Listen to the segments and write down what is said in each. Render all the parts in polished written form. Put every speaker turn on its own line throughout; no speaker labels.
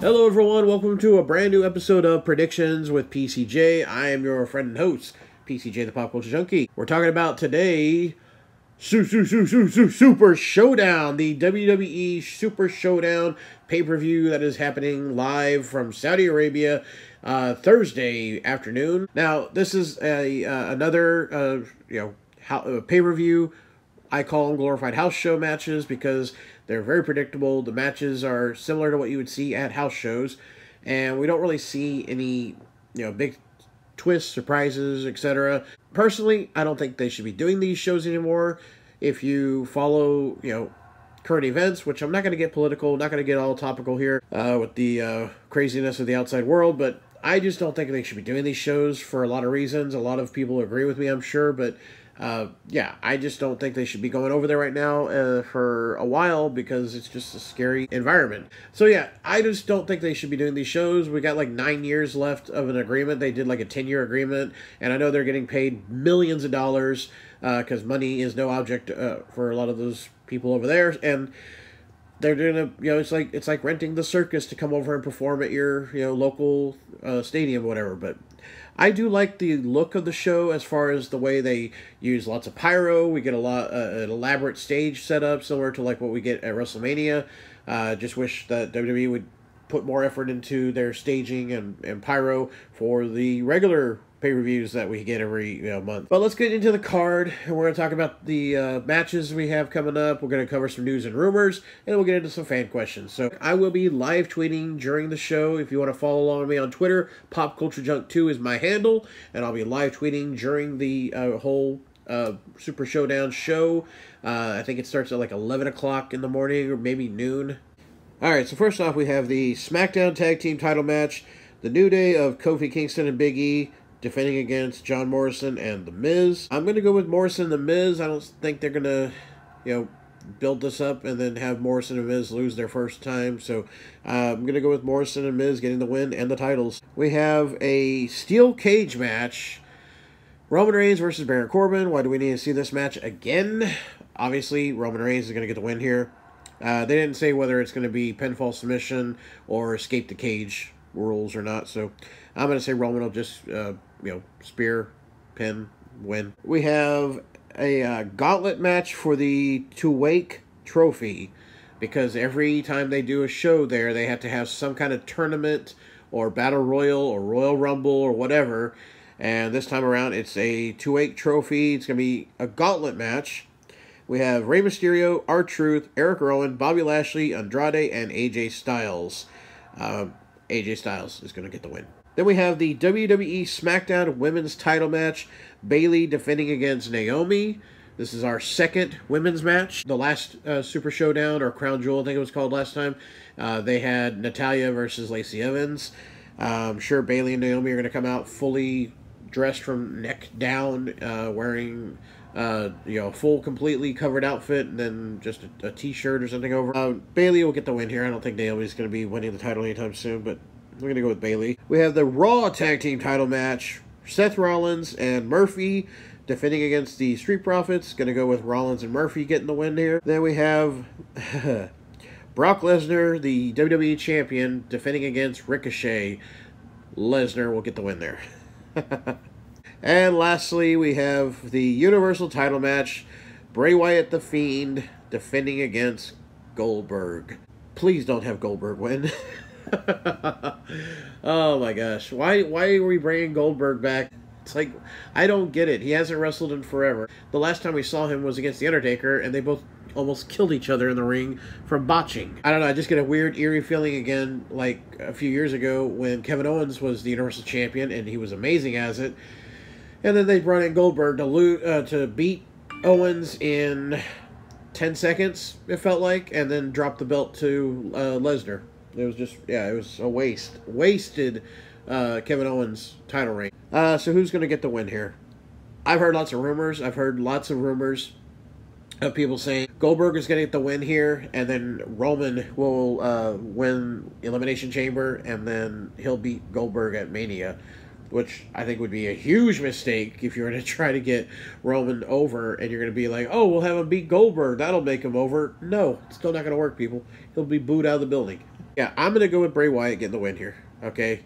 Hello everyone, welcome to a brand new episode of Predictions with PCJ. I am your friend and host, PCJ the Pop Culture Junkie. We're talking about today, Super Showdown, the WWE Super Showdown pay-per-view that is happening live from Saudi Arabia Thursday afternoon. Now, this is another pay-per-view. I call them glorified house show matches because they're very predictable. The matches are similar to what you would see at house shows, and we don't really see any, big twists, surprises, etc. Personally, I don't think they should be doing these shows anymore. If you follow, current events, which I'm not going to get political, not going to get all topical here with the craziness of the outside world, but I just don't think they should be doing these shows for a lot of reasons. A lot of people agree with me, I'm sure, but I just don't think they should be going over there right now for a while because it's just a scary environment. So yeah, I just don't think they should be doing these shows. We got like 9 years left of an agreement. They did like a 10-year agreement, and I know they're getting paid millions of dollars because money is no object for a lot of those people over there, and they're doing it's like renting the circus to come over and perform at your local stadium, whatever. But I do like the look of the show as far as the way they use lots of pyro. We get an elaborate stage setup similar to like what we get at WrestleMania. Just wish that WWE would put more effort into their staging and pyro for the regular pay-per-views that we get every month. But let's get into the card, and we're going to talk about the matches we have coming up. We're going to cover some news and rumors, and we'll get into some fan questions. So I will be live tweeting during the show. If you want to follow along with me on Twitter, PopCultureJunk2 is my handle, and I'll be live tweeting during the whole Super Showdown show. I think it starts at like 11 o'clock in the morning or maybe noon. Alright, so first off we have the SmackDown Tag Team title match. The New Day of Kofi Kingston and Big E defending against John Morrison and The Miz. I'm going to go with Morrison and The Miz. I don't think they're going to, build this up and then have Morrison and Miz lose their first time. So I'm going to go with Morrison and Miz getting the win and the titles. We have a steel cage match. Roman Reigns versus Baron Corbin. Why do we need to see this match again? Obviously, Roman Reigns is going to get the win here. They didn't say whether it's going to be pinfall submission or escape the cage rules or not. So I'm going to say Roman will just, spear, pin, win. We have a gauntlet match for the To Wake trophy, because every time they do a show there, they have to have some kind of tournament or battle royal or Royal Rumble or whatever. And this time around, it's a To Wake trophy. It's going to be a gauntlet match. We have Rey Mysterio, R-Truth, Eric Rowan, Bobby Lashley, Andrade, and AJ Styles. AJ Styles is going to get the win. Then we have the WWE SmackDown Women's title match. Bayley defending against Naomi. This is our second women's match. The last Super Showdown, or Crown Jewel, I think it was called last time, they had Natalya versus Lacey Evans. I'm sure Bayley and Naomi are going to come out fully dressed from neck down, wearing full, completely covered outfit, and then just a t-shirt or something over. Bayley will get the win here. I don't think Naomi's going to be winning the title anytime soon, but we're going to go with Bayley. We have the Raw Tag Team title match. Seth Rollins and Murphy defending against the Street Profits. Going to go with Rollins and Murphy getting the win here. Then we have Brock Lesnar, the WWE Champion, defending against Ricochet. Lesnar will get the win there. And lastly, we have the Universal title match. Bray Wyatt the Fiend defending against Goldberg. Please don't have Goldberg win. Oh my gosh. Why are we bringing Goldberg back? It's like, I don't get it. He hasn't wrestled in forever. The last time we saw him was against The Undertaker, and they both almost killed each other in the ring from botching. I don't know, I just get a weird, eerie feeling again, like a few years ago when Kevin Owens was the Universal Champion, and he was amazing as it. And then they brought in Goldberg to beat Owens in 10 seconds, it felt like, and then drop the belt to Lesnar. It was just, it was a waste. Wasted Kevin Owens title reign. So who's going to get the win here? I've heard lots of rumors. I've heard lots of rumors of people saying Goldberg is going to get the win here, and then Roman will win Elimination Chamber, and then he'll beat Goldberg at Mania, which I think would be a huge mistake if you're going to try to get Roman over, and you're going to be like, oh, we'll have him beat Goldberg. That'll make him over. No, it's still not going to work, people. He'll be booed out of the building. Yeah, I'm going to go with Bray Wyatt getting the win here, okay?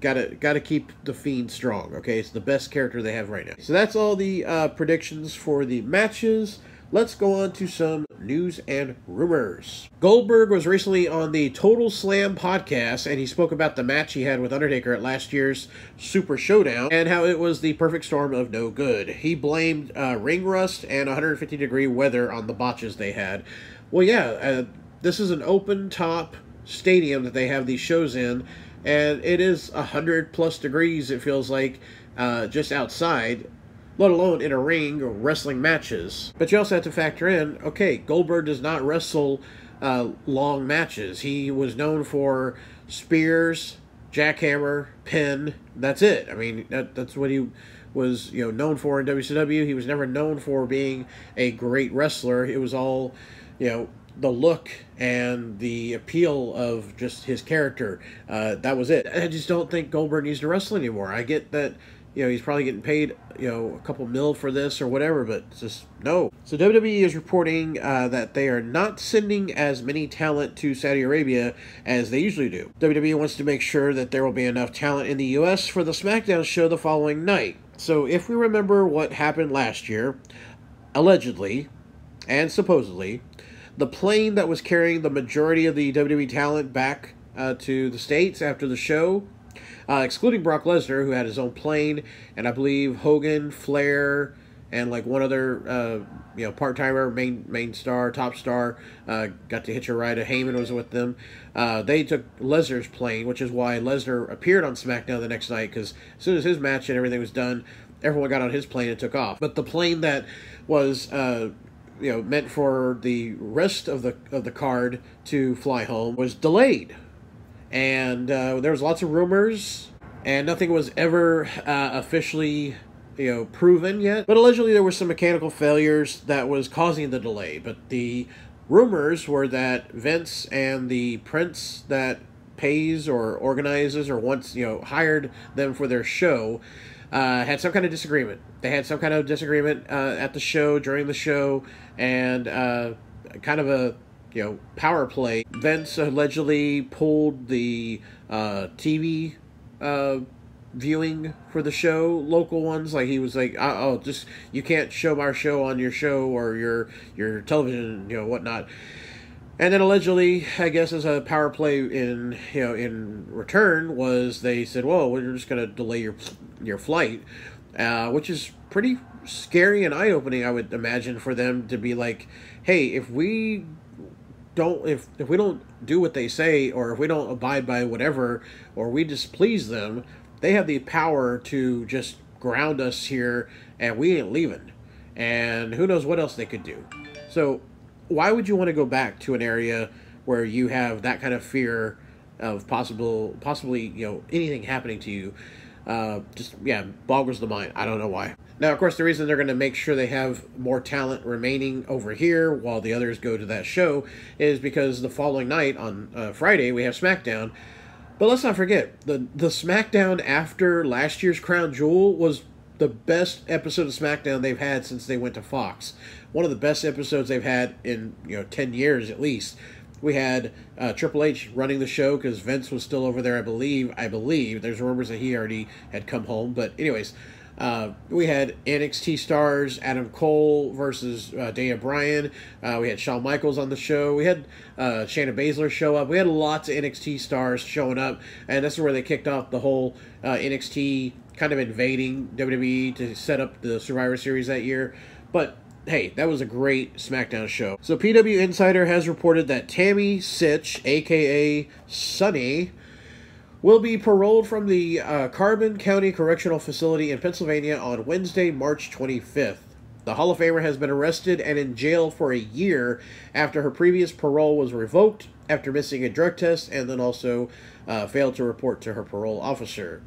Gotta keep the Fiend strong, okay? It's the best character they have right now. So that's all the predictions for the matches. Let's go on to some news and rumors. Goldberg was recently on the Total Slam podcast, and he spoke about the match he had with Undertaker at last year's Super Showdown, and how it was the perfect storm of no good. He blamed ring rust and 150-degree weather on the botches they had. Well, yeah, this is an open-top stadium that they have these shows in, and it is 100+ degrees, it feels like, just outside, let alone in a ring or wrestling matches. But you also have to factor in, okay, Goldberg does not wrestle long matches. He was known for spears, jackhammer, pin. That's it. I mean, that's what he was, known for in WCW. He was never known for being a great wrestler. It was all, the look and the appeal of just his character. That was it. I just don't think Goldberg needs to wrestle anymore. I get that, he's probably getting paid, a couple mil for this or whatever, but just no. So WWE is reporting that they are not sending as many talent to Saudi Arabia as they usually do. WWE wants to make sure that there will be enough talent in the U.S. for the SmackDown show the following night. So if we remember what happened last year, allegedly and supposedly, the plane that was carrying the majority of the WWE talent back to the States after the show, excluding Brock Lesnar, who had his own plane, and I believe Hogan, Flair, and like one other, part-timer, main star, top star, got to hitch a ride. Heyman was with them. They took Lesnar's plane, which is why Lesnar appeared on SmackDown the next night, because as soon as his match and everything was done, everyone got on his plane and took off. But the plane that was meant for the rest of the card to fly home was delayed. And there was lots of rumors, and nothing was ever officially, proven yet. But allegedly there were some mechanical failures that was causing the delay. But the rumors were that Vince and the prince that pays or organizes or once, hired them for their show, had some kind of disagreement. They had some kind of disagreement at the show, during the show, and kind of a power play. Vince allegedly pulled the TV viewing for the show, local ones. Like, he was like, oh, just, you can't show our show on your show or your television, whatnot. And then allegedly, I guess as a power play in return, was they said, well, we're just going to delay your flight, which is pretty scary and eye-opening, I would imagine, for them to be like, hey, if we don't do what they say, or if we don't abide by whatever, or we displease them, they have the power to just ground us here, and we ain't leaving. And who knows what else they could do. So why would you want to go back to an area where you have that kind of fear of possibly anything happening to you? Boggles the mind. I don't know why. Now, of course, the reason they're going to make sure they have more talent remaining over here while the others go to that show is because the following night, on Friday, we have SmackDown. But let's not forget, the SmackDown after last year's Crown Jewel was the best episode of SmackDown they've had since they went to Fox. One of the best episodes they've had in 10 years at least. We had Triple H running the show because Vince was still over there, I believe. There's rumors that he already had come home. But anyways, we had NXT stars, Adam Cole versus Daniel Bryan. We had Shawn Michaels on the show. We had Shayna Baszler show up. We had lots of NXT stars showing up. And this is where they kicked off the whole NXT kind of invading WWE to set up the Survivor Series that year. But hey, that was a great SmackDown show. So PW Insider has reported that Tammy Sitch, a.k.a. Sunny, will be paroled from the Carbon County Correctional Facility in Pennsylvania on Wednesday, March 25th. The Hall of Famer has been arrested and in jail for a year after her previous parole was revoked after missing a drug test and then also failed to report to her parole officer.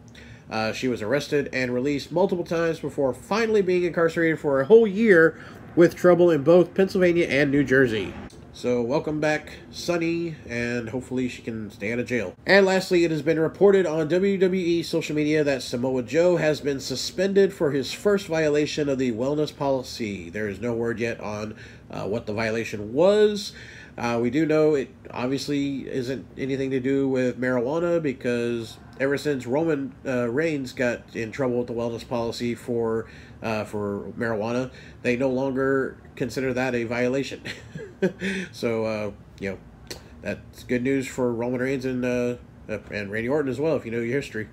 She was arrested and released multiple times before finally being incarcerated for a whole year with trouble in both Pennsylvania and New Jersey. So welcome back, Sunny, and hopefully she can stay out of jail. And lastly, it has been reported on WWE social media that Samoa Joe has been suspended for his first violation of the wellness policy. There is no word yet on what the violation was. We do know it obviously isn't anything to do with marijuana, because ever since Roman Reigns got in trouble with the wellness policy for marijuana, they no longer consider that a violation. So, you know, that's good news for Roman Reigns and Randy Orton as well, if you know your history.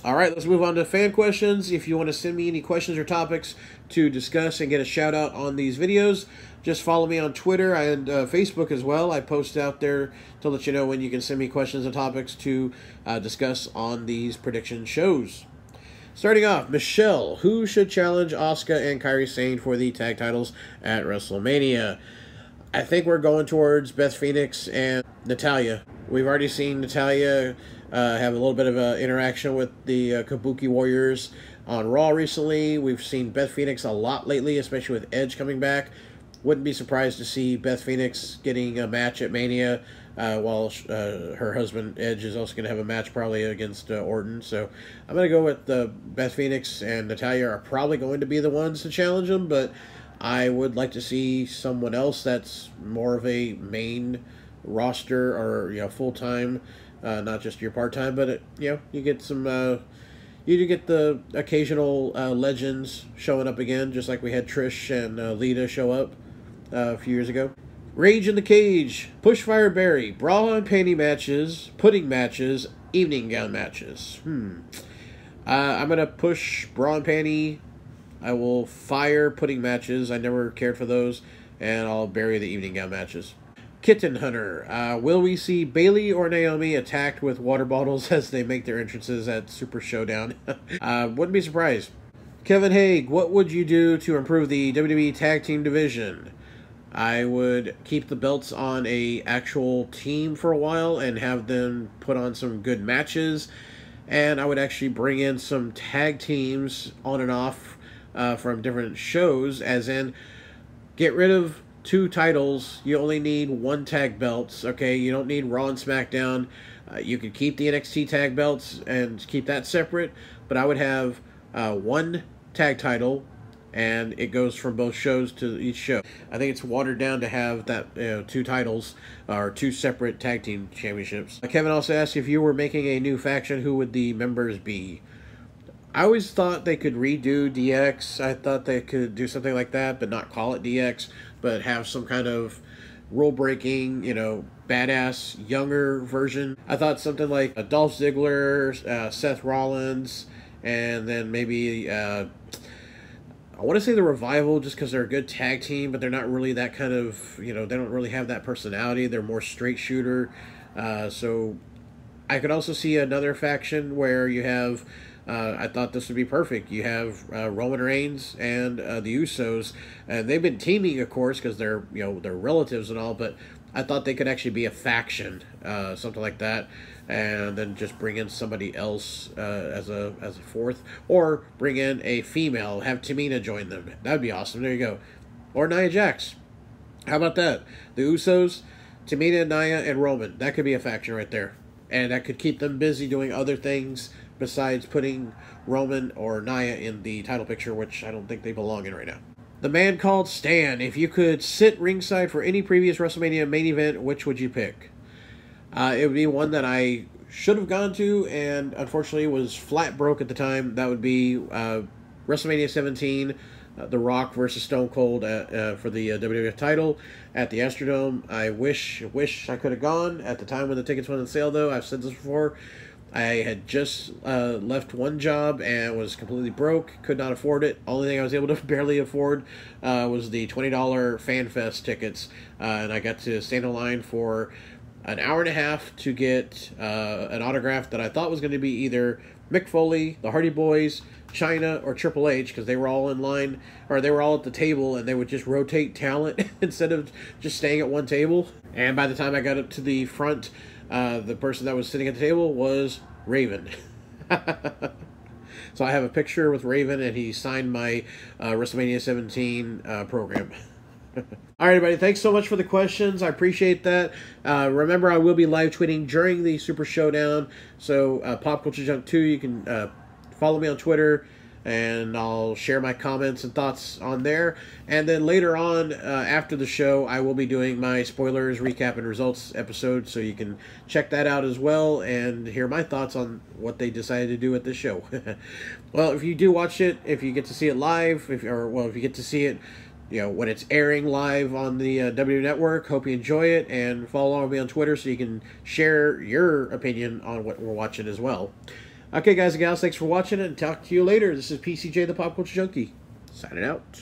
All right, let's move on to fan questions. If you want to send me any questions or topics to discuss and get a shout out on these videos, just follow me on Twitter and Facebook as well. I post out there to let you know when you can send me questions and topics to discuss on these prediction shows. Starting off, Michelle, who should challenge Asuka and Kairi Sane for the tag titles at WrestleMania? I think we're going towards Beth Phoenix and Natalya. We've already seen Natalya have a little bit of an interaction with the Kabuki Warriors on Raw recently. We've seen Beth Phoenix a lot lately, especially with Edge coming back. Wouldn't be surprised to see Beth Phoenix getting a match at Mania, while her husband Edge is also going to have a match probably against Orton. So I'm going to go with Beth Phoenix and Natalya are probably going to be the ones to challenge them, but I would like to see someone else that's more of a main roster or, you know, full-time, not just your part-time, but you know, you get some you do get the occasional legends showing up again, just like we had Trish and Lita show up a few years ago. Rage in the Cage, Pushfire Barry, bra and panty matches, pudding matches, evening gown matches. I'm going to push bra and panty. I will fire pudding matches. I never cared for those. And I'll bury the evening gown matches. Kitten Hunter. Will we see Bayley or Naomi attacked with water bottles as they make their entrances at Super Showdown? Wouldn't be surprised. Kevin Haig, what would you do to improve the WWE Tag Team division? I would keep the belts on a actual team for a while and have them put on some good matches. And I would actually bring in some tag teams on and off from different shows, as in get rid of 2 titles. You only need 1 tag belts, okay? You don't need Raw and SmackDown. You could keep the NXT tag belts and keep that separate, but I would have 1 tag title, and it goes from both shows to each show. I think it's watered down to have that 2 titles or 2 separate tag team championships. Kevin also asked, if you were making a new faction, who would the members be? I always thought they could redo DX. I thought they could do something like that, but not call it DX, but have some kind of rule-breaking, you know, badass, younger version. I thought something like a Dolph Ziggler, Seth Rollins, and then maybe, I want to say the Revival, just because they're a good tag team, but they're not really that kind of, you know, they don't really have that personality. They're more straight shooter. So I could also see another faction where you have, I thought this would be perfect. You have Roman Reigns and the Usos, and they've been teaming, of course, because they're, you know, they're relatives and all. But I thought they could actually be a faction, something like that, and then just bring in somebody else as a fourth, or bring in a female, have Tamina join them. That'd be awesome. There you go. Or Nia Jax. How about that? The Usos, Tamina, Nia, and Roman. That could be a faction right there, and that could keep them busy doing other things besides putting Roman or Nia in the title picture, which I don't think they belong in right now. The man called Stan, if you could sit ringside for any previous WrestleMania main event, which would you pick? It would be one that I should have gone to, and unfortunately was flat broke at the time. That would be WrestleMania 17, The Rock versus Stone Cold for the WWF title at the Astrodome. I wish I could have gone at the time when the tickets went on sale, though. I've said this before. I had just left one job and was completely broke, could not afford it. Only thing I was able to barely afford was the $20 FanFest tickets, and I got to stand in line for an hour and a half to get an autograph that I thought was going to be either Mick Foley, the Hardy Boys, Chyna, or Triple H, because they were all in line, or they were all at the table, and they would just rotate talent instead of just staying at one table. And by the time I got up to the front, the person that was sitting at the table was Raven. So I have a picture with Raven, and he signed my WrestleMania 17 program. All right, everybody, thanks so much for the questions. I appreciate that. Remember, I will be live tweeting during the Super Showdown. So Pop Culture Junk 2, you can follow me on Twitter, and I'll share my comments and thoughts on there. And then later on, after the show, I will be doing my spoilers, recap, and results episode, so you can check that out as well and hear my thoughts on what they decided to do at this show. Well, if you do watch it, if you get to see it live, if you get to see it, when it's airing live on the W Network, hope you enjoy it, and follow along with me on Twitter so you can share your opinion on what we're watching as well. Okay, guys and gals, thanks for watching, and talk to you later. This is PCJ, the Pop Culture Junkie, signing out.